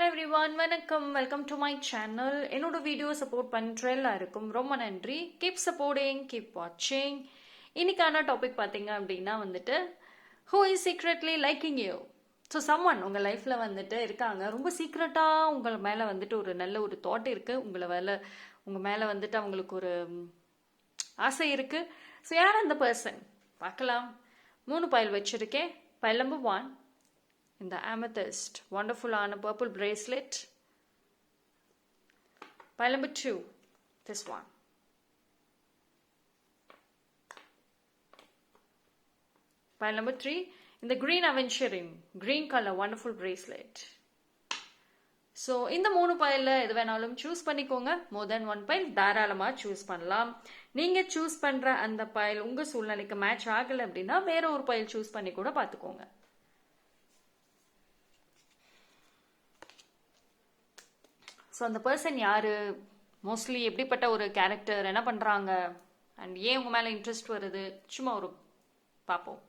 Hello everyone, வணக்கம். Welcome to my channel. என்னோட video support பண்ணுற எல்லாருக்கும் ரொம்ப நன்றி. கீப் சப்போர்ட்டிங், கீப் வாட்சிங். இன்னைக்கான டாபிக் பார்த்தீங்க அப்படின்னா வந்துட்டு who is secretly liking you. So someone உங்கள் லைஃப்பில் வந்துட்டு இருக்காங்க, ரொம்ப சீக்ரெட்டாக உங்கள் மேலே வந்துட்டு ஒரு நல்ல ஒரு தாட் இருக்குது, உங்கள் மேலே வந்துட்டு அவங்களுக்கு ஒரு ஆசை இருக்குது. ஸோ யார் அந்த பர்சன் பார்க்கலாம். 3 பைல் வச்சுருக்கேன். பைல் நம்பர் 1, இந்த amethyst wonderful ஆன purple bracelet. Pile number 2, this one. Pile number 3, இந்த green aventurine green color wonderful bracelet. So இந்த 3 பைலில் எது வேணாலும் சூஸ் பண்ணிக்கோங்க. மோர் தென் 1 பைல் தாராளமாக சூஸ் பண்ணலாம். நீங்கள் சூஸ் பண்ணுற அந்த பைல் உங்கள் சூழ்நிலைக்கு மேட்ச் ஆகலை அப்படின்னா வேற ஒரு பைல் சூஸ் பண்ணி கூட பார்த்துக்கோங்க. ஸோ அந்த பர்சன் யார், மோஸ்ட்லி எப்படிப்பட்ட ஒரு கேரக்டர், என்ன பண்ணுறாங்க, அண்ட் ஏன் உங்கள் மேலே இன்ட்ரெஸ்ட் வருது, சும்மா ஒரு பார்ப்போம்.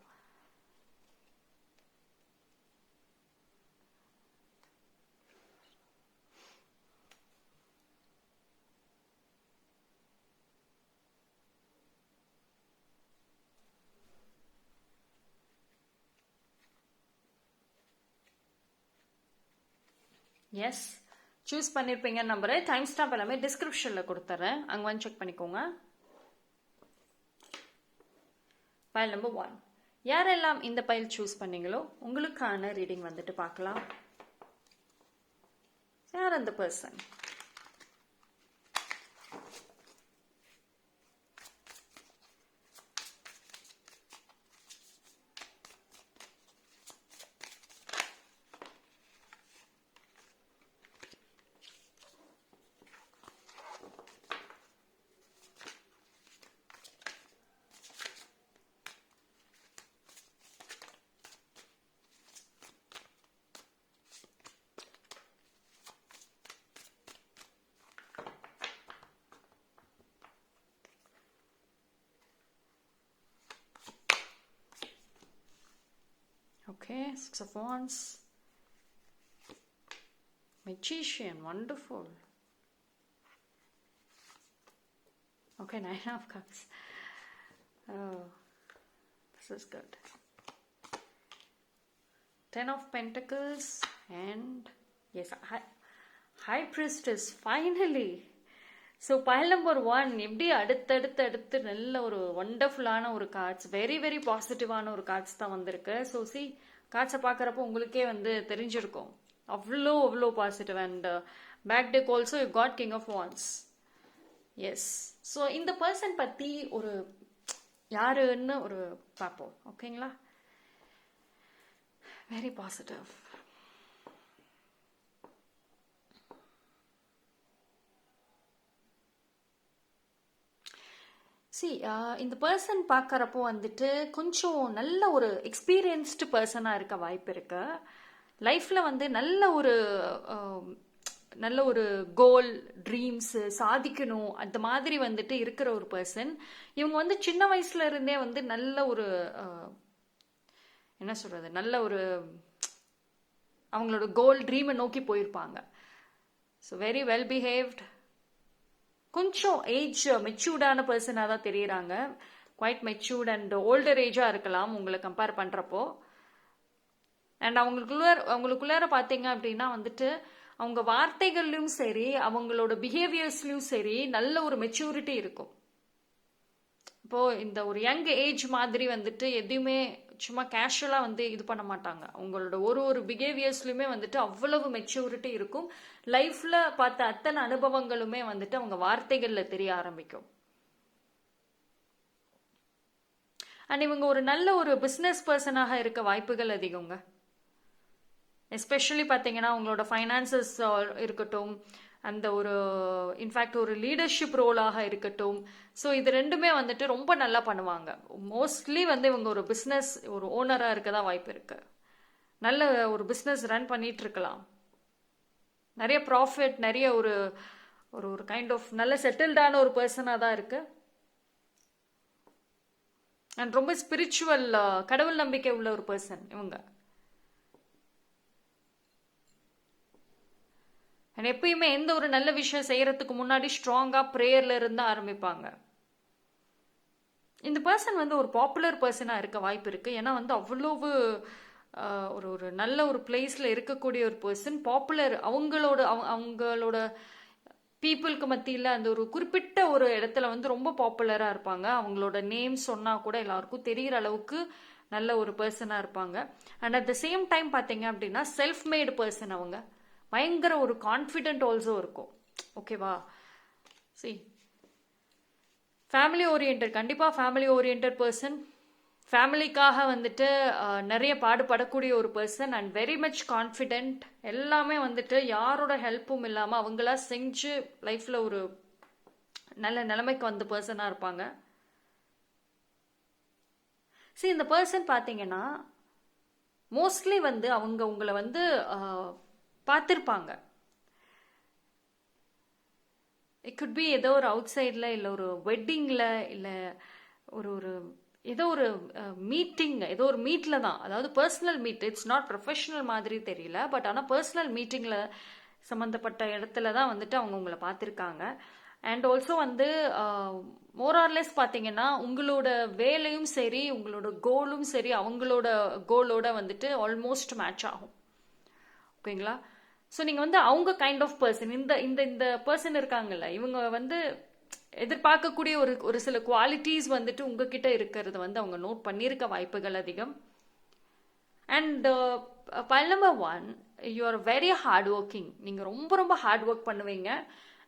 எஸ், சூஸ் பண்ணியிருப்பீங்க நம்புறேன். டைம் ஸ்டாம்ப் எல்லாமே டிஸ்கிரிப்ஷனில் கொடுத்துட்றேன், அங்கே வந்து செக் பண்ணிக்கோங்க. பைல் நம்பர் 1, யாரெல்லாம் இந்த பைல் சூஸ் பண்ணீங்களோ உங்களுக்கான ரீடிங் வந்துட்டு பார்க்கலாம். யார் அந்த person? Okay, 6 of Wands, Magician, wonderful. Okay, 9 of Cups. Oh, this is good. 10 of Pentacles and yes, High Priestess, finally. So file number 1 எப்படி அடுத்தடுத்து நல்ல ஒரு ஒண்டர்ஃபுல்லான ஒரு கார்ட்ஸ், வெரி வெரி பாசிட்டிவான ஒரு கார்ட்ஸ் தான் வந்திருக்கு. ஸோ கார்ட்ஸை பார்க்குறப்போ உங்களுக்கே வந்து தெரிஞ்சிருக்கும் அவ்வளோ positive. And back deck also you got king of wands. Yes, so இந்த பர்சன் பற்றி ஒரு யாருன்னு ஒரு பார்ப்போம். ஓகேங்களா? Very positive. இந்த பர்சன் பார்க்குறப்போ வந்துட்டு கொஞ்சம் நல்ல ஒரு எக்ஸ்பீரியன்ஸ்டு பர்சனாக இருக்க வாய்ப்பு இருக்கு. லைஃப்பில் வந்து நல்ல ஒரு கோல், ட்ரீம்ஸு சாதிக்கணும் அந்த மாதிரி வந்துட்டு இருக்கிற ஒரு பர்சன். இவங்க வந்து சின்ன வயசுல இருந்தே வந்து நல்ல ஒரு என்ன சொல்கிறது, நல்ல ஒரு அவங்களோட கோல், ட்ரீமை நோக்கி போயிருப்பாங்க. ஸோ வெரி வெல் பிஹேவ்ட், கொஞ்சம் ஏஜ் மெச்சூர்டான பர்சனாக தான் தெரியுறாங்க. குவைட் மெச்சூர்ட் அண்ட் ஓல்டர் ஏஜாக இருக்கலாம் உங்களை கம்பேர் பண்ணுறப்போ. அண்ட் அவங்களுக்குள்ளார பார்த்தீங்க அப்படின்னா வந்துட்டு அவங்க வார்த்தைகள்லையும் சரி, அவங்களோட பிஹேவியர்ஸ்லையும் சரி நல்ல ஒரு மெச்சூரிட்டி இருக்கும். இப்போது இந்த ஒரு யங் ஏஜ் மாதிரி வந்துட்டு எதையுமே சும்மா கேஷுவலாக வந்து இது பண்ண மாட்டாங்க. அவங்களோட ஒரு பிஹேவியர்ஸ்லையுமே வந்துட்டு அவ்வளவு மெச்சூரிட்டி இருக்கும். லைஃப்பில் பார்த்த அத்தனை அனுபவங்களுமே வந்துட்டு அவங்க வார்த்தைகளில் தெரிய ஆரம்பிக்கும். அண்ட் இவங்க ஒரு நல்ல ஒரு பிஸ்னஸ் பர்சனாக இருக்க வாய்ப்புகள் அதிகங்க. எஸ்பெஷலி பார்த்தீங்கன்னா அவங்களோட ஃபைனான்சஸ் இருக்கட்டும், அந்த ஒரு இன்ஃபேக்ட் ஒரு லீடர்ஷிப் ரோலாக இருக்கட்டும். ஸோ இது ரெண்டுமே வந்துட்டு ரொம்ப நல்லா பண்ணுவாங்க. மோஸ்ட்லி வந்து இவங்க ஒரு பிஸ்னஸ் ஒரு ஓனராக இருக்க தான் வாய்ப்பு இருக்கு. நல்ல ஒரு பிஸ்னஸ் ரன் பண்ணிட்டு இருக்கலாம். நிறைய ப்ராஃபிட், நிறைய ஒரு ஒரு கைண்ட் ஆஃப் நல்ல செட்டில்டான ஒரு பர்சனாக தான் இருக்கு. அண்ட் ரொம்ப ஸ்பிரிச்சுவல், கடவுள் நம்பிக்கை உள்ள ஒரு பர்சன் இவங்க. அண்ட் எப்பயுமே எந்த ஒரு நல்ல விஷயம் செய்யறதுக்கு முன்னாடி ஸ்ட்ராங்கா ப்ரேயர்ல இருந்து ஆரம்பிப்பாங்க. இந்த பர்சன் வந்து ஒரு பாப்புலர் பர்சனா இருக்க வாய்ப்பு இருக்கு. ஏன்னா வந்து அவ்வளவு ஒரு ஒரு நல்ல ஒரு பிளேஸ்ல இருக்கக்கூடிய ஒரு பர்சன், பாப்புலர், அவங்களோட பீப்புளுக்கு மத்தியில் அந்த ஒரு குறிப்பிட்ட ஒரு இடத்துல வந்து ரொம்ப பாப்புலரா இருப்பாங்க. அவங்களோட நேம் சொன்னா கூட எல்லாருக்கும் தெரிகிற அளவுக்கு நல்ல ஒரு பர்சனா இருப்பாங்க. And at the same time பார்த்தீங்க அப்படின்னா செல்ஃப் மேடு பர்சன். அவங்க பயங்கர ஒரு கான்ஃபிடென்ட் ஆல்சோ இருக்கும். ஓகேவா? சி, ஃபேமிலி ஓரியன்ட், கண்டிப்பாக ஃபேமிலி ஓரியன்ட் பர்சன். ஃபேமிலிக்காக வந்துட்டு நிறைய பாடுபடக்கூடிய ஒரு person and very much confident. எல்லாமே வந்துட்டு யாரோட ஹெல்ப்பும் இல்லாமல் அவங்களா செஞ்சு லைஃப்பில் ஒரு நல்ல நிலைமைக்கு வந்த பர்சனாக இருப்பாங்க. சரி, இந்த பர்சன் பார்த்தீங்கன்னா மோஸ்ட்லி வந்து அவங்க உங்களை வந்து பார்த்துருப்பாங்க. இட் குட் பி ஏதோ ஒரு அவுட் சைடில், இல்லை ஒரு வெட்டிங்கில், இல்லை ஒரு ஒரு ஏதோ ஒரு மீட்டிங், ஏதோ ஒரு மீட்டில் தான். அதாவது personal meet, it's not professional மாதிரி தெரியல, பட் ஆனால் பர்சனல் மீட்டிங்கில் சம்மந்தப்பட்ட இடத்துல தான் வந்துட்டு அவங்க உங்களை பார்த்துருக்காங்க. அண்ட் ஆல்சோ வந்து மோரார்லெஸ் பார்த்தீங்கன்னா உங்களோட வேலையும் சரி, உங்களோட கோலும் சரி, அவங்களோட கோலோட வந்துட்டு ஆல்மோஸ்ட் மேட்ச் ஆகும். ஓகேங்களா? ஸோ நீங்கள் வந்து அவங்க கைண்ட் ஆஃப் பர்சன், இந்த இந்த இந்த பர்சன் இருக்காங்கல்ல, இவங்க வந்து எதிர்பார்க்கக்கூடிய ஒரு ஒரு சில குவாலிட்டிஸ் வந்துட்டு உங்ககிட்ட இருக்கிறது வந்து அவங்க நோட் பண்ணியிருக்க வாய்ப்புகள் அதிகம். And point number 1, you are very hard working. நீங்கள் ரொம்ப ரொம்ப ஹார்ட் ஒர்க் பண்ணுவீங்க.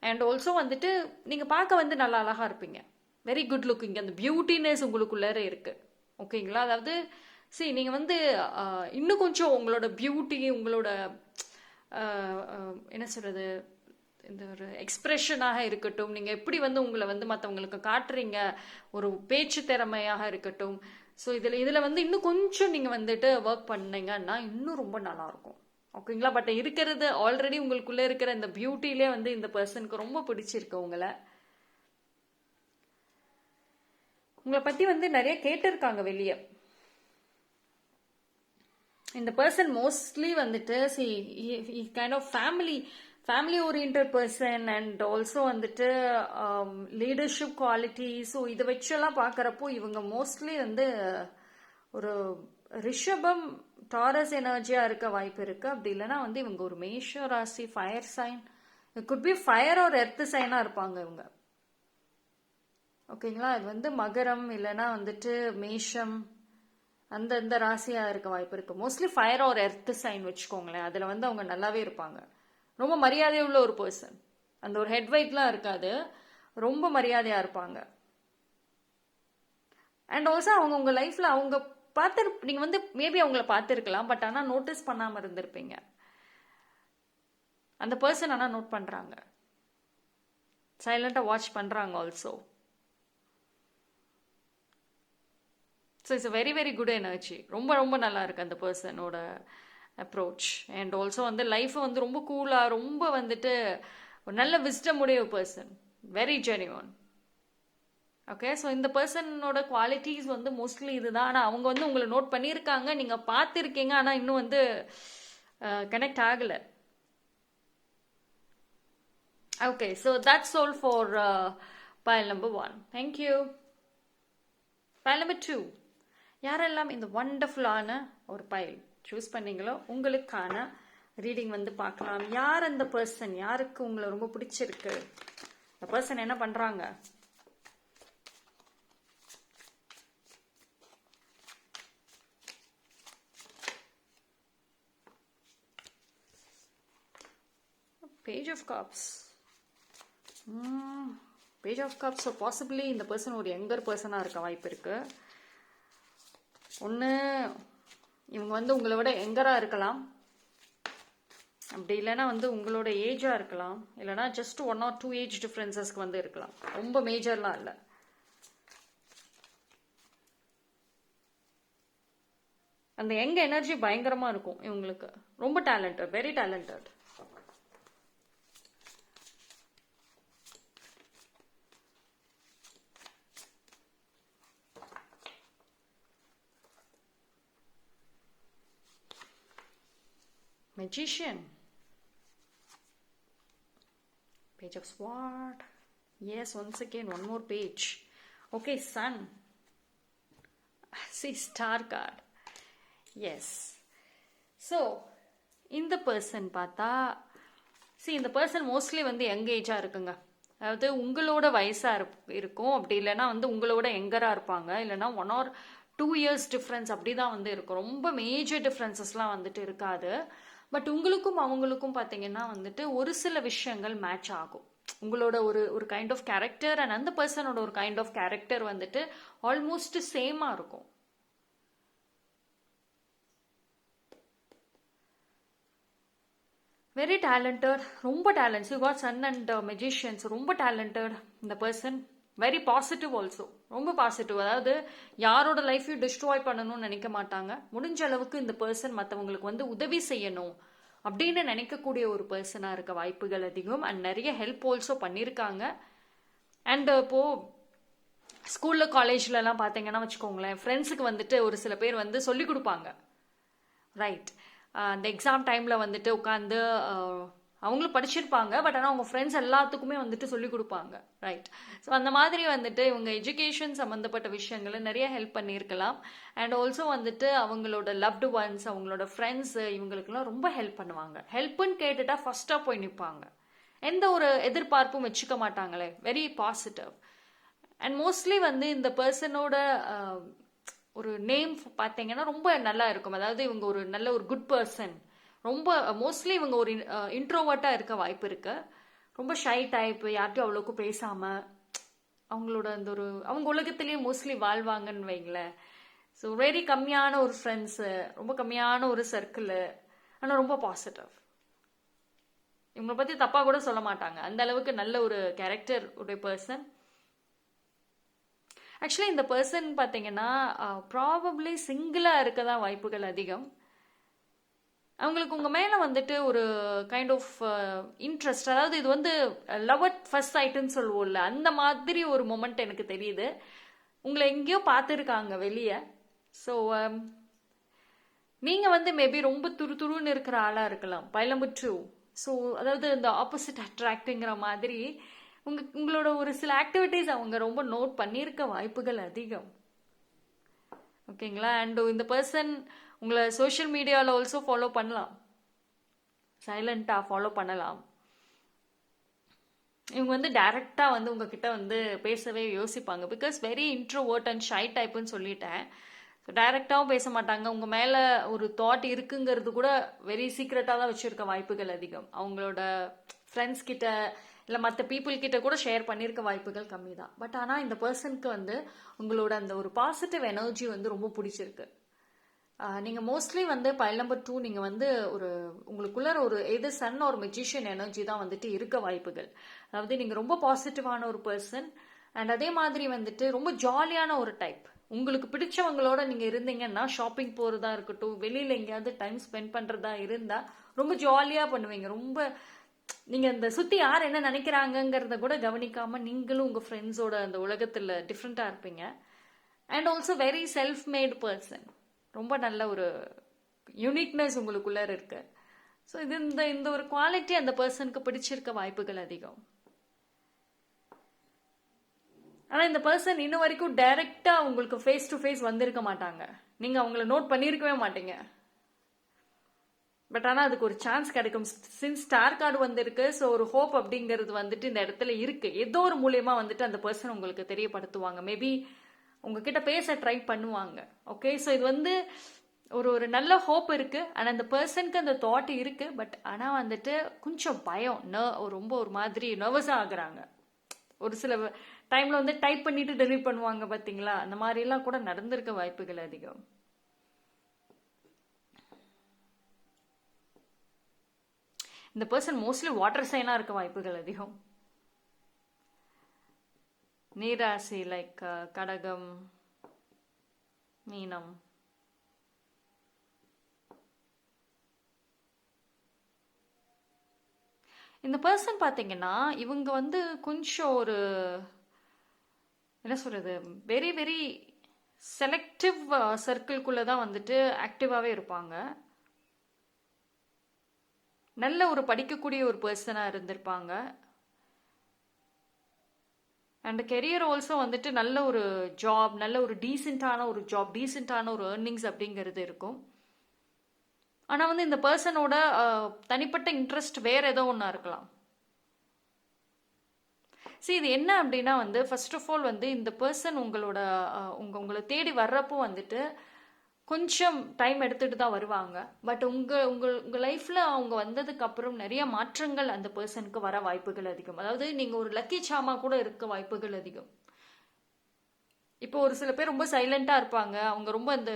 அண்ட் ஆல்சோ வந்துட்டு நீங்கள் பார்க்க வந்து நல்லா அழகாக இருப்பீங்க. Very good looking. அந்த பியூட்டினஸ் உங்களுக்குள்ளார இருக்கு. ஓகேங்களா? அதாவது சரி, நீங்கள் வந்து இன்னும் கொஞ்சம் உங்களோட பியூட்டி, உங்களோட என்ன சொல்றது, இந்த ஒரு எக்ஸ்பிரஷனாக இருக்கட்டும், நீங்கள் எப்படி வந்து உங்களை வந்து மற்றவங்களுக்கு காட்டுறீங்க, ஒரு பேச்சு திறமையாக இருக்கட்டும், ஸோ இதில் வந்து இன்னும் கொஞ்சம் நீங்கள் வந்துட்டு ஒர்க் பண்ணீங்கன்னா இன்னும் ரொம்ப நல்லாயிருக்கும். ஓகேங்களா? பட் இருக்கிறது ஆல்ரெடி உங்களுக்குள்ளே இருக்கிற இந்த பியூட்டிலே வந்து இந்த பர்சனுக்கு ரொம்ப பிடிச்சிருக்கு. உங்களை பற்றி வந்து நிறைய கேட்டிருக்காங்க வெளியே. இந்த பர்சன் மோஸ்ட்லி வந்துட்டு kind of family orient person and also வந்துட்டு லீடர்ஷிப் குவாலிட்டி. ஸோ இதை வச்செல்லாம் பார்க்குறப்போ இவங்க மோஸ்ட்லி வந்து ஒரு ரிஷபம், டாரஸ் எனர்ஜியாக இருக்க வாய்ப்பு இருக்கு. அப்படி இல்லைன்னா வந்து இவங்க ஒரு மேஷ ராசி, fire sign, it could be fire or earth சைனாக இருப்பாங்க இவங்க. ஓகேங்களா? இது வந்து மகரம் இல்லைன்னா வந்துட்டு மேஷம், அந்த இந்த ராசியாக இருக்க வாய்ப்பு இருக்கு. Mostly fire or earth sign வச்சுக்கோங்களேன். அதில் வந்து அவங்க நல்லாவே இருப்பாங்க. ரொம்ப மரியாதையுள்ள ஒரு பர்சன். அந்த ஒரு ஹெட் வெயிட்லாம் இருக்காது, ரொம்ப மரியாதையாக இருப்பாங்க. அண்ட் ஆல்சோ அவங்க உங்கள் லைஃப்பில் அவங்க நீங்கள் வந்து மேபி அவங்கள பார்த்துருக்கலாம், பட் ஆனால் நோட்டீஸ் பண்ணாமல் இருந்திருப்பீங்க. அந்த பர்சன் ஆனால் நோட் பண்ணுறாங்க, சைலண்டாக வாட்ச் பண்ணுறாங்க also. So it's very very good energy. ரொம்ப ரொம்ப நல்லா இருக்கு அந்த பர்சனோட அப்ரோச். அண்ட் ஆல்சோ வந்து லைஃப்பை வந்து ரொம்ப கூலாக, ரொம்ப வந்துட்டு ஒரு நல்ல விஸ்டம் உடைய ஒரு person, very genuine. Okay, so இந்த பர்சனோட குவாலிட்டிஸ் வந்து மோஸ்ட்லி இதுதான். ஆனால் அவங்க வந்து உங்களை நோட் பண்ணியிருக்காங்க, நீங்கள் பார்த்துருக்கீங்க, ஆனால் இன்னும் வந்து கனெக்ட் ஆகலை. Okay, so that's all for pile number 1. Thank you. pile number 2. யாரெல்லாம் இந்த வண்டர்ஃபுல்லான ஒரு பைல் சூஸ் பண்ணீங்களோ உங்களுக்கான ரீடிங் வந்து பார்க்கலாம். யார் அந்த பர்சன், யாருக்கு உங்களை ரொம்ப பிடிச்சிருக்கு, இந்த பர்சன் என்ன பண்ணுறாங்க. Page of Cups. Page of Cups. So possibly இந்த பர்சன் ஒரு யங்கர் பர்சனாக இருக்க வாய்ப்பு இருக்கு. ஒன்று இவங்க வந்து உங்களை விட யங்கராக இருக்கலாம், அப்படி இல்லைன்னா வந்து உங்களோட ஏஜாக இருக்கலாம், இல்லைனா ஜஸ்ட் 1 or 2 ஏஜ் டிஃப்ரென்சஸ்க்கு வந்து இருக்கலாம். ரொம்ப மேஜர்லாம் இல்லை. அந்த யங் எனர்ஜி பயங்கரமாக இருக்கும் இவங்களுக்கு. ரொம்ப talented, very talented. Magician. Page of Sword. Yes, once again, one more page. Okay, Sun. See, Star card. Yes. So, இந்த பர்சன் பார்த்தா இந்த பர்சன் மோஸ்ட்லி வந்து யங் ஏஜாக இருக்குங்க. அதாவது உங்களோட வயசாக இருக்கும், அப்படி இல்லைன்னா வந்து உங்களோட யங்கராக இருப்பாங்க, இல்லைன்னா 1 or 2 years டிஃப்ரென்ஸ் அப்படி தான் வந்து இருக்கும். ரொம்ப மேஜர் டிஃப்ரென்சஸ்லாம் வந்துட்டு இருக்காது. பட் உங்களுக்கும் அவங்களுக்கும் பார்த்தீங்கன்னா வந்துட்டு ஒரு சில விஷயங்கள் மேட்ச் ஆகும். உங்களோட ஒரு கைண்ட் ஆஃப் கேரக்டர் அண்ட் அந்த பர்சனோட ஒரு கைண்ட் ஆஃப் கேரக்டர் வந்துட்டு ஆல்மோஸ்ட் சேமாக இருக்கும். வெரி டேலண்டட், ரொம்ப talents. You got sun and magicians. ரொம்ப டேலண்டட் இந்த பர்சன். வெரி பாசிட்டிவ் ஆல்சோ, ரொம்ப பாசிட்டிவ். அதாவது யாரோட லைஃபையும் டிஸ்ட்ராய் பண்ணணும்னு நினைக்க மாட்டாங்க. முடிஞ்ச அளவுக்கு இந்த பர்சன் மற்றவங்களுக்கு வந்து உதவி செய்யணும் அப்படின்னு நினைக்கக்கூடிய ஒரு பர்சனாக இருக்க வாய்ப்புகள் அதிகம். அண்ட் நிறைய ஹெல்ப் ஆல்சோ பண்ணியிருக்காங்க. அண்ட் இப்போது ஸ்கூலில் காலேஜ்லலாம் பார்த்தீங்கன்னா வச்சுக்கோங்களேன், ஃப்ரெண்ட்ஸுக்கு வந்துட்டு ஒரு சில பேர் வந்து சொல்லிக் கொடுப்பாங்க. ரைட், அந்த எக்ஸாம் டைமில் வந்துட்டு உட்காந்து அவங்களும் படிச்சிருப்பாங்க, பட் ஆனால் அவங்க ஃப்ரெண்ட்ஸ் எல்லாத்துக்குமே வந்துட்டு சொல்லிக் கொடுப்பாங்க. ரைட். ஸோ அந்த மாதிரி வந்துட்டு இவங்க எஜுகேஷன் சம்மந்தப்பட்ட விஷயங்களை நிறைய ஹெல்ப் பண்ணியிருக்கலாம். அண்ட் ஆல்சோ வந்துட்டு அவங்களோட லவ்டு ஒன்ஸ், அவங்களோட ஃப்ரெண்ட்ஸ், இவங்களுக்கெல்லாம் ரொம்ப ஹெல்ப் பண்ணுவாங்க. ஹெல்ப்புன்னு கேட்டுட்டா ஃபர்ஸ்டாக போய் நிற்பாங்க. எந்த ஒரு எதிர்பார்ப்பும் வச்சுக்க மாட்டாங்களே. Very positive. அண்ட் மோஸ்ட்லி வந்து இந்த பர்சனோட ஒரு நேம் பார்த்தீங்கன்னா ரொம்ப நல்லா இருக்கும். அதாவது இவங்க ஒரு நல்ல ஒரு குட் பர்சன். ரொம்ப மோஸ்ட்லி இவங்க ஒரு இன்ட்ரோவர்ட்டாக இருக்க வாய்ப்பு இருக்கு. ரொம்ப ஷை டைப், யார்கிட்டையும் அவ்வளோக்கும் பேசாமல் அவங்களோட அந்த ஒரு அவங்க உலகத்திலேயே மோஸ்ட்லி வாழ்வாங்கன்னு வைங்களேன். ஸோ வெரி கம்மியான ஒரு ஃப்ரெண்ட்ஸு, ரொம்ப கம்மியான ஒரு சர்க்கிள், ஆனால் ரொம்ப பாசிட்டிவ். இவங்களை பற்றி தப்பாக கூட சொல்ல மாட்டாங்க. அந்த அளவுக்கு நல்ல ஒரு கேரக்டர் உடைய பர்சன். ஆக்சுவலி இந்த பர்சன் பார்த்தீங்கன்னா ப்ராபப்ளி சிங்கிளாக இருக்க தான் வாய்ப்புகள் அதிகம். அவங்களுக்கு உங்கள் மேலே வந்துட்டு ஒரு கைண்ட் ஆஃப் இன்ட்ரெஸ்ட், அதாவது இது வந்து லவ் அட் ஃபர்ஸ்ட் சைட்டுன்னு சொல்லுவோம்ல, அந்த மாதிரி ஒரு மொமெண்ட் எனக்கு தெரியுது. உங்களை எங்கேயோ பார்த்துருக்காங்க வெளியே. ஸோ நீங்கள் வந்து மேபி ரொம்ப துருன்னு இருக்கிற ஆளாக இருக்கலாம். பைலம்பர் 2. ஸோ அதாவது இந்த ஆப்போசிட் அட்ராக்டுங்கிற மாதிரி உங்களோட ஒரு சில ஆக்டிவிட்டிஸ் அவங்க ரொம்ப நோட் பண்ணியிருக்க வாய்ப்புகள் அதிகம். ஓகேங்களா. அண்ட் இந்த பர்சன் உங்களை சோஷியல் மீடியாவில் ஆல்சோ ஃபாலோ பண்ணலாம், சைலண்டாக ஃபாலோ பண்ணலாம். இவங்க வந்து டைரக்டாக வந்து உங்ககிட்ட வந்து பேசவே யோசிப்பாங்க. Because very introvert and shy டைப்புன்னு சொல்லிட்டேன். ஸோ டைரக்டாகவும் பேச மாட்டாங்க. உங்கள் மேலே ஒரு தாட் இருக்குங்கிறது கூட வெரி சீக்ரெட்டாக தான் வச்சுருக்க வாய்ப்புகள் அதிகம். அவங்களோட ஃப்ரெண்ட்ஸ் கிட்ட இல்லை மற்ற பீப்புள் கிட்ட கூட ஷேர் பண்ணியிருக்க வாய்ப்புகள் கம்மி தான். பட் ஆனால் இந்த பர்சனுக்கு வந்து உங்களோட அந்த ஒரு பாசிட்டிவ் எனர்ஜி வந்து ரொம்ப பிடிச்சிருக்கு. நீங்கள் மோஸ்ட்லி வந்து பைலம்பர் 2 நீங்கள் வந்து ஒரு உங்களுக்குள்ள ஒரு எதர் சன் ஒரு மெஜிஷியன் எனர்ஜி தான் வந்துட்டு இருக்க வாய்ப்புகள். அதாவது நீங்கள் ரொம்ப பாசிட்டிவான ஒரு பர்சன். அண்ட் அதே மாதிரி வந்துட்டு ரொம்ப ஜாலியான ஒரு டைப். உங்களுக்கு பிடிச்சவங்களோட நீங்கள் இருந்தீங்கன்னா ஷாப்பிங் போகிறதா இருக்கட்டும், வெளியில் எங்கேயாவது டைம் ஸ்பெண்ட் பண்ணுறதா இருந்தால் ரொம்ப ஜாலியாக பண்ணுவீங்க. ரொம்ப நீங்கள் இந்த சுற்றி யார் என்ன நினைக்கிறாங்கங்கிறத கூட கவனிக்காமல் நீங்களும் உங்கள் ஃப்ரெண்ட்ஸோட அந்த உலகத்தில் டிஃப்ரெண்ட்டாக இருப்பீங்க. And also very self mat person. ரொம்ப நல்ல ஒரு யூனிக்னஸ் உங்களுக்குள்ளே இருக்கு. ஸோ இது இந்த ஒரு குவாலிட்டி அந்த பர்சனுக்கு பிடிச்சிருக்க வாய்ப்புகள் அதிகம். ஆனால் இந்த பர்சன் இன்னும் வரைக்கும் டைரெக்டாக உங்களுக்கு ஃபேஸ் டு ஃபேஸ் வந்திருக்க மாட்டாங்க. நீங்கள் அவங்கள நோட் பண்ணியிருக்கவே மாட்டீங்க. பட் ஆனால் அதுக்கு ஒரு சான்ஸ் கிடைக்கும். சின்ஸ் ஸ்டார் கார்டு வந்திருக்கு, ஸோ ஒரு ஹோப் அப்படிங்கிறது வந்துட்டு இந்த இடத்துல இருக்கு. ஏதோ ஒரு மூலியமாக வந்துட்டு அந்த பர்சன் உங்களுக்கு தெரியப்படுத்துவாங்க. மேபி உங்ககிட்ட பேச ட்ரை பண்ணுவாங்க. ஓகே, ஸோ இது வந்து ஒரு நல்ல ஹோப் இருக்கு. ஆனால் அந்த பர்சனுக்கு அந்த தாட் இருக்கு. பட் ஆனால் வந்துட்டு கொஞ்சம் பயம், ரொம்ப ஒரு மாதிரி நர்வஸாக ஆகுறாங்க. ஒரு சில டைம்ல வந்து டைப் பண்ணிட்டு டெலிட் பண்ணுவாங்க பார்த்தீங்களா, அந்த மாதிரிலாம் கூட நடந்திருக்க வாய்ப்புகள் அதிகம். இந்த பர்சன் மோஸ்ட்லி வாட்டர் சைனாக இருக்க வாய்ப்புகள் அதிகம். நீராசி லைக் கடகம், மீனம். இந்த பர்சன் பார்த்தீங்கன்னா இவங்க வந்து கொஞ்சம் ஒரு என்ன சொல்றது, வெரி வெரி செலக்டிவ் சர்க்கிள்குள்ளே தான் வந்துட்டு ஆக்டிவாகவே இருப்பாங்க. நல்ல ஒரு படிக்கக்கூடிய ஒரு பர்சனாக இருந்திருப்பாங்க. அண்ட் கெரியர் ஆல்சோ வந்துட்டு நல்ல ஒரு ஜாப், நல்ல ஒரு டீசெண்டான ஒரு ஜாப், டீசெண்டான ஒரு ஏர்னிங்ஸ் அப்படிங்கிறது இருக்கும். ஆனால் வந்து இந்த பர்சனோட தனிப்பட்ட இன்ட்ரெஸ்ட் வேற ஏதோ ஒன்றா இருக்கலாம். சரி, இது என்ன அப்படின்னா வந்து ஃபர்ஸ்ட் ஆஃப் ஆல் வந்து இந்த பர்சன் உங்களை தேடி வர்றப்போ வந்துட்டு கொஞ்சம் டைம் எடுத்துட்டு தான் வருவாங்க. பட் உங்க லைஃப்ல அவங்க வந்ததுக்கு அப்புறம் நிறைய மாற்றங்கள் அந்த பர்சனுக்கு வர வாய்ப்புகள் அதிகம். அதாவது நீங்க ஒரு லக்கி சாமா கூட இருக்க வாய்ப்புகள் அதிகம். இப்போ ஒரு சில பேர் ரொம்ப சைலண்டா இருப்பாங்க. அவங்க ரொம்ப இந்த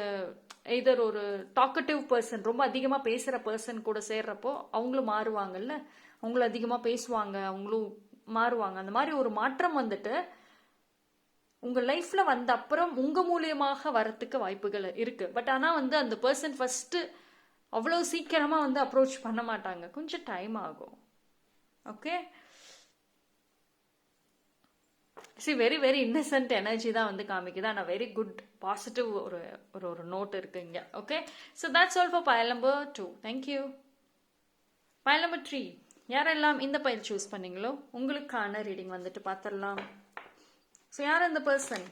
எதர் ஒரு டாக்கட்டிவ் பர்சன், ரொம்ப அதிகமா பேசுற பர்சன் கூட சேர்றப்போ அவங்களும் மாறுவாங்கல்ல, அவங்களும் அதிகமா பேசுவாங்க, அவங்களும் மாறுவாங்க. அந்த மாதிரி ஒரு மாற்றம் வந்துட்டு உங்க லைஃப்ல வந்த அப்புறம் உங்க மூலியமாக வரத்துக்கு வாய்ப்புகள் இருக்கு. பட் ஆனா வந்து அந்த பர்சன் ஃபர்ஸ்ட் அவ்வளவு சீக்கிரமா வந்து அப்ரோச் பண்ண மாட்டாங்க, கொஞ்சம் டைம் ஆகும். Okay, very very Innocent energy தான் வந்து காமிக்குது. ஆனால் வெரி குட் பாசிட்டிவ் ஒரு ஒரு நோட் இருக்கு இங்க. Okay, so that's all for பயல் நம்பர் 2. தேங்க்யூ. பயல் நம்பர் 3, யாரெல்லாம் இந்த பயல் சூஸ் பண்ணீங்களோ உங்களுக்கான ரீடிங் வந்துட்டு பார்த்துடலாம். ஸோ யார் அந்த பர்சன்,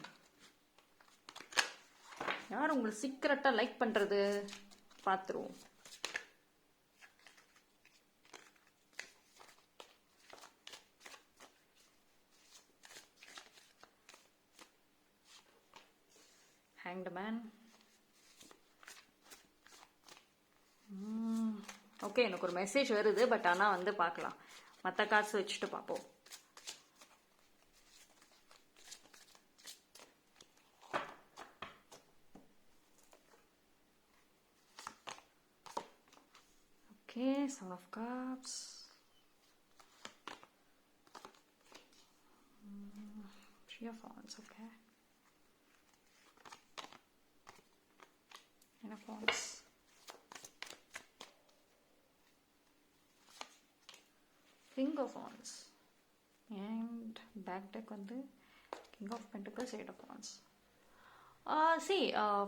யார் உங்களை சீக்கிரட்டா லைக் பண்றது பார்த்துருவோம். Hanged Man. ஓகே, எனக்கு ஒரு மெசேஜ் வருது. பட் ஆனால் வந்து பார்க்கலாம், மற்ற கார்ட்ஸ் வச்சுட்டு பார்ப்போம். Okay, Seven of Cups. Three of Wands. Okay. Nine of Wands. King of Wands. And back deck வந்து King of Pentacles, Eight of Wands.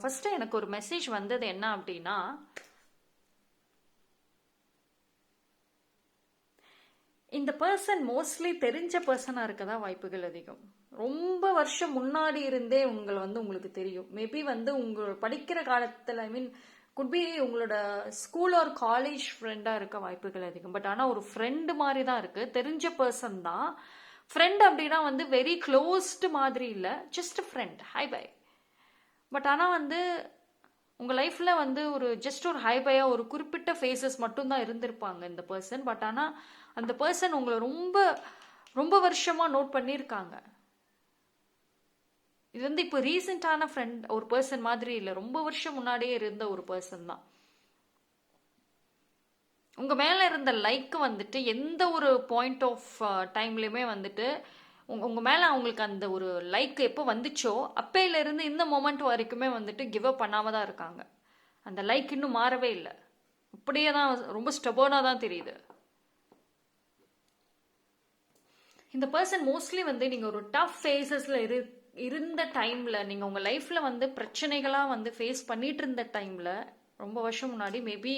First எனக்கு ஒரு மெசேஜ் வந்தது என்ன அப்படின்னா, இந்த பர்சன் மோஸ்ட்லி தெரிஞ்ச பர்சனா இருக்கதா வாய்ப்புகள் அதிகம். ரொம்ப வருஷம் முன்னாடி இருந்தே உங்களை வந்து உங்களுக்கு தெரியும். மேபி வந்து உங்க படிக்கிற காலத்துல, ஐ மீன் குட் பி உங்களோட ஸ்கூல் ஆர் காலேஜ் ஃப்ரெண்டா இருக்க வாய்ப்புகள் அதிகம். பட் ஆனா ஒரு ஃப்ரெண்டு மாதிரி தான் இருக்கு, தெரிஞ்ச பர்சன் தான். ஃப்ரெண்ட் அப்படின்னா வந்து வெரி க்ளோஸ்டு மாதிரி இல்லை, just friend, hi bye. But ஆனா வந்து உங்க லைஃப்ல வந்து ஒரு ஜஸ்ட் ஒரு ஹை பையா ஒரு குறிப்பிட்ட ஃபேஸஸ் மட்டும்தான் இருந்திருப்பாங்க இந்த பர்சன். பட் ஆனா அந்த பர்சன் உங்களை ரொம்ப ரொம்ப வருஷமா நோட் பண்ணியிருக்காங்க. இது வந்து இப்போ ரீசெண்டான ஃப்ரெண்ட் ஒரு பர்சன் மாதிரி இல்லை, ரொம்ப வருஷம் முன்னாடியே இருந்த ஒரு பர்சன் தான். உங்க மேல இருந்த லைக் வந்துட்டு எந்த ஒரு பாயிண்ட் ஆஃப் டைம்லயுமே வந்துட்டு உங்க மேல அவங்களுக்கு அந்த ஒரு லைக் எப்போ வந்துச்சோ அப்பையில இருந்து இந்த மொமெண்ட் வரைக்குமே வந்துட்டு கிவ் அப் பண்ணாம தான் இருக்காங்க. அந்த லைக் இன்னும் மாறவே இல்லை, அப்படியே தான், ரொம்ப ஸ்டபர்னா தான் தெரியுது. இந்த பர்சன் மோஸ்ட்லி வந்து நீங்க ஒரு டஃப் ஃபேஸஸ்ல இருந்த டைம்ல, நீங்க உங்க லைஃப்ல வந்து பிரச்சனைகளா வந்து ஃபேஸ் பண்ணிட்டு இருந்த டைம்ல, ரொம்ப வருஷம் முன்னாடி, மேபி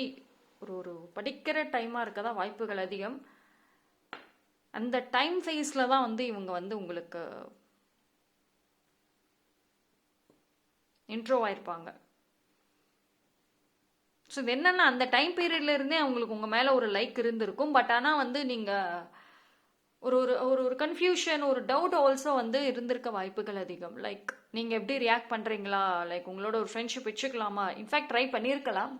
ஒரு படிக்கிற டைமா இருக்கதான் வாய்ப்புகள் அதிகம். அந்த டைம் ஃபேஸ்ல தான் வந்து இவங்க வந்து உங்களுக்கு இன்ட்ரோ ஆயிருப்பாங்க. ஸோ இது என்னன்னா, அந்த டைம் பீரியட்ல இருந்தே அவங்களுக்கு உங்க மேல ஒரு லைக் இருந்திருக்கும். பட் ஆனா வந்து நீங்க ஒரு ஒரு ஒரு கன்ஃபியூஷன், ஒரு டவுட் ஆல்சோ வந்து இருந்திருக்க வாய்ப்புகள் அதிகம். லைக் நீங்க எப்படி ரியாக்ட் பண்றீங்களா, லைக் உங்களோட ஒரு ஃப்ரெண்ட்ஷிப் வச்சுக்கலாமா, இன்ஃபேக்ட் ட்ரை பண்ணியிருக்கலாம்.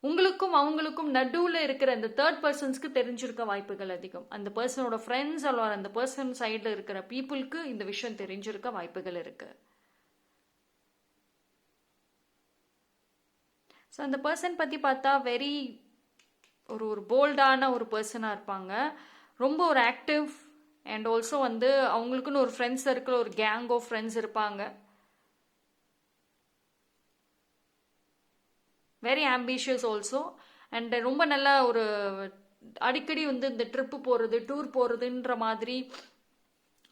உங்களுக்கும் அவங்களுக்கும் நடுவில் இருக்கிற அந்த தேர்ட் பர்சன்ஸ்க்கு தெரிஞ்சிருக்க வாய்ப்புகள் அதிகம். அந்த பர்சனோட ஃப்ரெண்ட்ஸ் அல்ல அந்த பர்சன் சைடில் இருக்கிற பீப்புளுக்கு இந்த விஷயம் தெரிஞ்சிருக்க வாய்ப்புகள் இருக்கு. ஸோ அந்த பர்சன் பற்றி பார்த்தா வெரி ஒரு போல்டான ஒரு பர்சனாக இருப்பாங்க. ரொம்ப ஒரு ஆக்டிவ் அண்ட் ஆல்சோ வந்து அவங்களுக்குன்னு ஒரு ஃப்ரெண்ட்ஸ் சர்க்கிள், ஒரு கேங் ஆஃப் ஃப்ரெண்ட்ஸ் இருப்பாங்க. Very ambitious also. அண்ட் ரொம்ப நல்லா ஒரு அடிக்கடி வந்து இந்த ட்ரிப்பு போகிறது, டூர் போகிறதுன்ற மாதிரி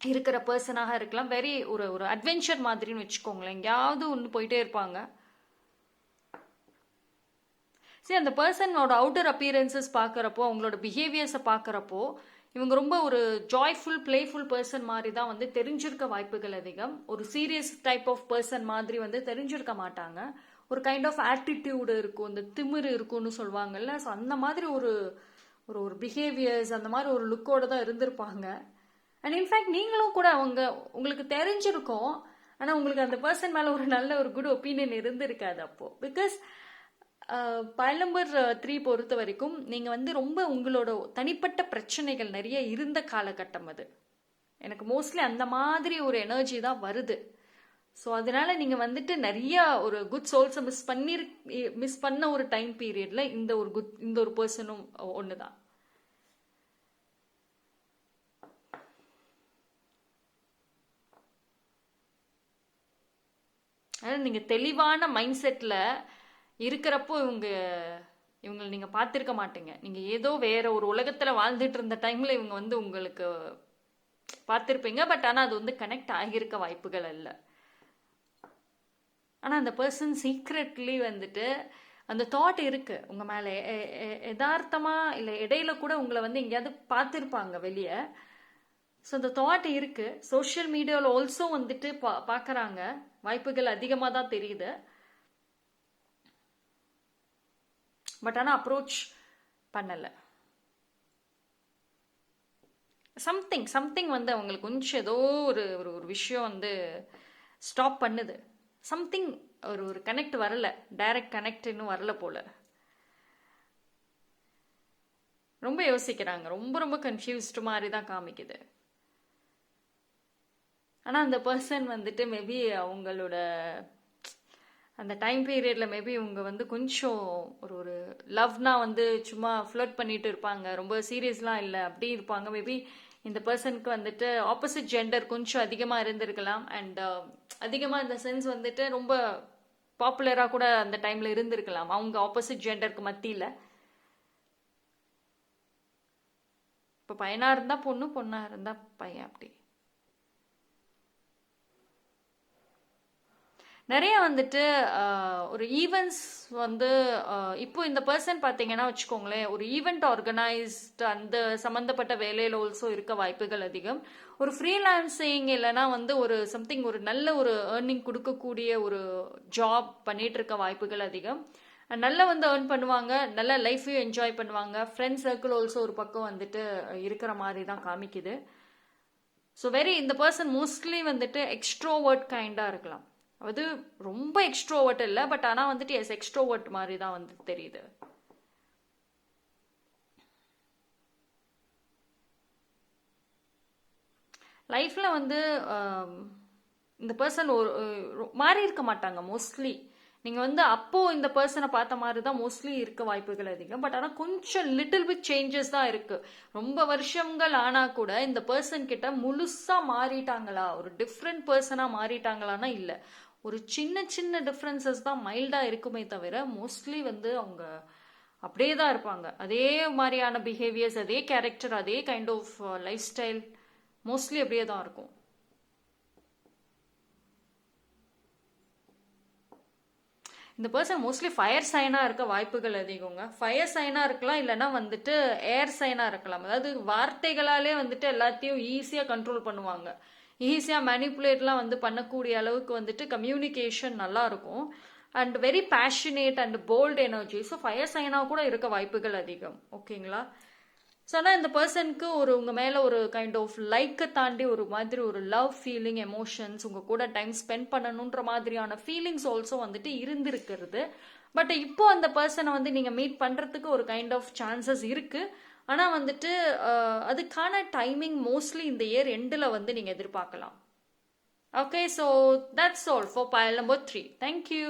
இருக்கிற பர்சனாக இருக்கலாம். வெரி ஒரு அட்வென்ச்சர் மாதிரின்னு வச்சுக்கோங்களேன், எங்கேயாவது ஒன்று போயிட்டே இருப்பாங்க. சரி, அந்த பர்சனோட அவுட்டர் அப்பியரன்சஸ் பார்க்குறப்போ, அவங்களோட பிஹேவியர்ஸை பார்க்குறப்போ இவங்க ரொம்ப ஒரு ஜாய்ஃபுல் பிளேஃபுல் பர்சன் மாதிரி தான் வந்து தெரிஞ்சிருக்க வாய்ப்புகள் அதிகம். ஒரு சீரியஸ் டைப் ஆஃப் பர்சன் மாதிரி வந்து தெரிஞ்சிருக்க மாட்டாங்க. ஒரு கைண்ட் ஆஃப் ஆட்டிடியூடு இருக்கும், இந்த திமிரு இருக்கும்னு சொல்லுவாங்கல்ல. ஸோ அந்த மாதிரி ஒரு ஒரு ஒரு பிஹேவியர்ஸ், அந்த மாதிரி ஒரு லுக்கோட தான் இருந்திருப்பாங்க. அண்ட் இன்ஃபேக்ட் நீங்களும் கூட உங்களுக்கு தெரிஞ்சிருக்கும், ஆனால் உங்களுக்கு அந்த பர்சன் மேலே ஒரு நல்ல ஒரு குட் ஒப்பீனியன் இருந்திருக்காது அப்போ. பிகாஸ் பயல் நம்பர் 3 பொறுத்த வரைக்கும் நீங்கள் வந்து ரொம்ப உங்களோட தனிப்பட்ட பிரச்சனைகள் நிறைய இருந்த காலகட்டம் அது. எனக்கு மோஸ்ட்லி அந்த மாதிரி ஒரு எனர்ஜி தான் வருது. ஸோ அதனால நீங்கள் வந்துட்டு நிறைய ஒரு குட் சோல்ஸை மிஸ் பண்ண ஒரு டைம் பீரியட்ல இந்த ஒரு பர்சனும் ஒன்று தான். அதாவது நீங்கள் தெளிவான மைண்ட் செட்டில் இருக்கிறப்போ இவங்களை நீங்கள் பார்த்துருக்க மாட்டீங்க. நீங்கள் ஏதோ வேற ஒரு உலகத்தில் வாழ்ந்துட்டு இருந்த டைமில் இவங்க வந்து உங்களுக்கு பார்த்துருப்பீங்க. பட் ஆனால் அது வந்து கனெக்ட் ஆகியிருக்க வாய்ப்புகள் இல்லை. ஆனால் அந்த பர்சன் சீக்ரெட்லி வந்துட்டு அந்த தாட் இருக்கு உங்க மேலே. யதார்த்தமா இல்லை இடையில கூட உங்களை வந்து எங்கேயாவது பார்த்துருப்பாங்க வெளியே. ஸோ அந்த தாட் இருக்கு. சோஷியல் மீடியாவில் ஆல்சோ வந்துட்டு பார்க்குறாங்க. வாய்ப்புகள் அதிகமாக தான் தெரியுது. பட் ஆனால் அப்ரோச் பண்ணலை. சம்திங் வந்து அவங்களுக்கு கொஞ்சம் ஏதோ ஒரு ஒரு விஷயம் வந்து ஸ்டாப் பண்ணுது. சம்திங் ஒரு கனெக்ட் வரல, டைரக்ட் கனெக்ட் இன்னும் வரல போல. ரொம்ப யோசிக்கிறாங்க, ரொம்ப ரொம்ப கன்ஃபியூஸ்டு மாதிரி தான் காமிக்குது. ஆனால் அந்த பர்சன் வந்துட்டு மேபி அவங்களோட அந்த டைம் பீரியடில் மேபி இவங்க வந்து கொஞ்சம் ஒரு லவ்னா வந்து சும்மா ஃப்ளர்ட் பண்ணிட்டு இருப்பாங்க, ரொம்ப சீரியஸ்லாம் இல்லை அப்படி இருப்பாங்க. மேபி இந்த பர்சனுக்கு வந்துட்டு ஆப்போசிட் ஜெண்டர் கொஞ்சம் அதிகமாக இருந்திருக்கலாம். அண்ட் அதிகமாக இந்த சென்ஸ் வந்துட்டு ரொம்ப பாப்புலராக கூட அந்த டைமில் இருந்திருக்கலாம் அவங்க ஆப்போசிட் ஜெண்டருக்கு மத்தியில். இப்போ பையனாக இருந்தால் பொண்ணு, பொண்ணாக இருந்தால் பையன், அப்படி நிறைய வந்துட்டு ஒரு ஈவெண்ட்ஸ் வந்து இப்போ இந்த பர்சன் பார்த்தீங்கன்னா வச்சுக்கோங்களேன், ஒரு ஈவெண்ட் ஆர்கனைஸ்டு அந்த சம்மந்தப்பட்ட வேலையில் ஆல்சோ இருக்க வாய்ப்புகள் அதிகம். ஒரு ஃப்ரீலான்சிங் இல்லைன்னா வந்து ஒரு சம்திங் ஒரு நல்ல ஒரு ஏர்னிங் கொடுக்கக்கூடிய ஒரு ஜாப் பண்ணிட்டு இருக்க வாய்ப்புகள் அதிகம். நல்லா வந்து ஏர்ன் பண்ணுவாங்க, நல்ல லைஃபையும் என்ஜாய் பண்ணுவாங்க. ஃப்ரெண்ட் சர்க்கிள் ஆல்சோ ஒரு பக்கம் வந்துட்டு இருக்கிற மாதிரி தான் காமிக்குது. ஸோ இந்த பர்சன் மோஸ்ட்லி வந்துட்டு எக்ஸ்ட்ரோவர்ட் கைண்டாக இருக்கலாம். அது ரொம்ப எக்ஸ்ட்ரோவர்ட் இல்லை, பட் ஆனால் வந்துட்டு எக்ஸ்ட்ரோவர்ட் மாதிரி தான் வந்து தெரியுது. லைஃப்பில் வந்து இந்த பர்சன் ஒரு மாறி இருக்க மாட்டாங்க மோஸ்ட்லி. நீங்கள் வந்து அப்போது இந்த பர்சனை பார்த்த மாதிரி தான் மோஸ்ட்லி இருக்க வாய்ப்புகள் அதிகம். பட் ஆனால் கொஞ்சம் லிட்டில் பிட் சேஞ்சஸ் தான் இருக்குது. ரொம்ப வருஷங்கள் ஆனால் கூட இந்த பர்சன் கிட்ட முழுசாக மாறிட்டாங்களா, ஒரு டிஃப்ரெண்ட் பர்சனாக மாறிட்டாங்களான்னா இல்லை. ஒரு சின்ன சின்ன டிஃப்ரென்சஸ் தான் மைல்டாக இருக்குமே தவிர மோஸ்ட்லி வந்து அவங்க அப்படியே தான் இருப்பாங்க. அதே மாதிரியான பிஹேவியர்ஸ், அதே கேரக்டர், அதே kind of life style mostly அப்படியே தான் இருக்கும். இந்த பர்சன் மோஸ்ட்லி ஃபயர் சைனாக இருக்க வாய்ப்புகள் அதிகங்க. ஃபயர் சைனாக இருக்கலாம், இல்லைன்னா வந்துட்டு ஏர் சைனாக இருக்கலாம். அதாவது வார்த்தைகளாலே வந்துட்டு எல்லாத்தையும் ஈஸியாக கண்ட்ரோல் பண்ணுவாங்க, ஈஸியாக மேனிப்புலேட்லாம் வந்து பண்ணக்கூடிய அளவுக்கு வந்துட்டு கம்யூனிகேஷன் நல்லா இருக்கும். And very passionate and bold energy. So fire சைனாக கூட இருக்க வாய்ப்புகள் அதிகம். ஓகேங்களா? ஸோ ஆனால் இந்த பர்சனுக்கு உங்கள் மேலே ஒரு கைண்ட் ஆஃப் லைக்கை தாண்டி ஒரு மாதிரி ஒரு லவ் ஃபீலிங், எமோஷன்ஸ், உங்கள் கூட டைம் ஸ்பெண்ட் பண்ணணுன்ற மாதிரியான ஃபீலிங்ஸ் ஆல்சோ வந்துட்டு இருந்திருக்கிறது. பட் இப்போ அந்த பர்சனை வந்து நீங்கள் மீட் பண்ணுறதுக்கு ஒரு கைண்ட் ஆஃப் சான்சஸ் இருக்குது. ஆனால் வந்துட்டு அதுக்கான டைமிங் மோஸ்ட்லி இந்த இயர் எண்டில் வந்து நீங்கள் எதிர்பார்க்கலாம். Okay, so that's all for pile number 3. Thank you.